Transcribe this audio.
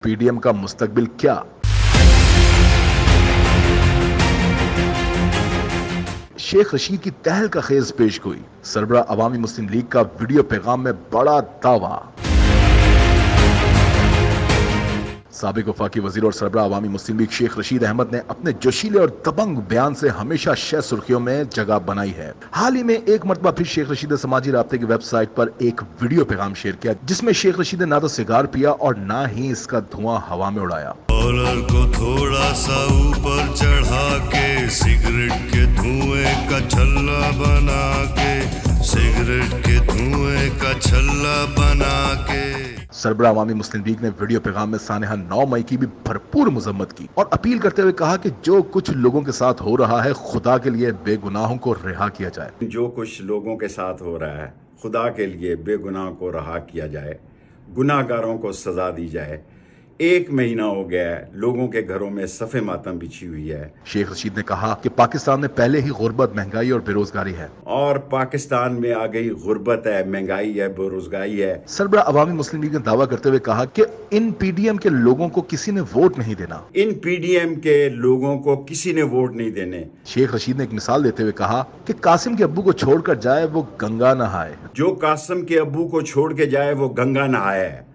PDM का मुस्तकबिल क्या? शेख रशीद की तहलका खेज पेशगोई, सरबराह अवामी मुस्लिम लीग का वीडियो पैगाम में बड़ा दावा। साबिक वफाकी वजीर और सरबराह अवामी मुस्लिम लीग शेख रशीद अहमद ने अपने जोशीले और दबंग बयान से हमेशा शह सुर्खियों में जगह बनाई है। हाल ही में एक मरतबा फिर शेख रशीद ने समाजी राब्ते की वेबसाइट पर एक वीडियो पैगाम शेयर किया, जिसमें शेख रशीद ने ना तो सिगार पिया और ना ही इसका धुआं हवा में उड़ाया। कॉलर को थोड़ा सा ऊपर चढ़ा के सिगरेट के धुएं का छल्ला बना के, सिगरेट के धुएं का छल्ला बना के। सरबराह अवामी मुस्लिम लीग ने वीडियो पैगाम में सानेहा 9 मई की भी भरपूर मजम्मत की और अपील करते हुए कहा कि जो कुछ लोगों के साथ हो रहा है, खुदा के लिए बेगुनाहों को रिहा किया जाए। जो कुछ लोगों के साथ हो रहा है, खुदा के लिए बेगुनाह को रहा किया जाए, गुनाहगारों को सजा दी जाए। 1 महीना हो गया है, लोगों के घरों में सफ़े मातम बिछी हुई है। शेख रशीद ने कहा कि पाकिस्तान में पहले ही गुर्बत, महंगाई और बेरोजगारी है और पाकिस्तान में आ गई गुर्बत है, महंगाई है, बेरोजगारी है। सरबराह अवामी मुस्लिम लीग ने दावा करते हुए कहा कि इन पीडीएम के लोगों को किसी ने वोट नहीं देना। इन पीडीएम के लोगों को किसी ने वोट नहीं देने। शेख रशीद ने एक मिसाल देते हुए कहा कि कासिम के अब्बू को छोड़कर जाए वो गंगा नहाए। जो कासिम के अब्बू को छोड़ के जाए वो गंगा नहाए।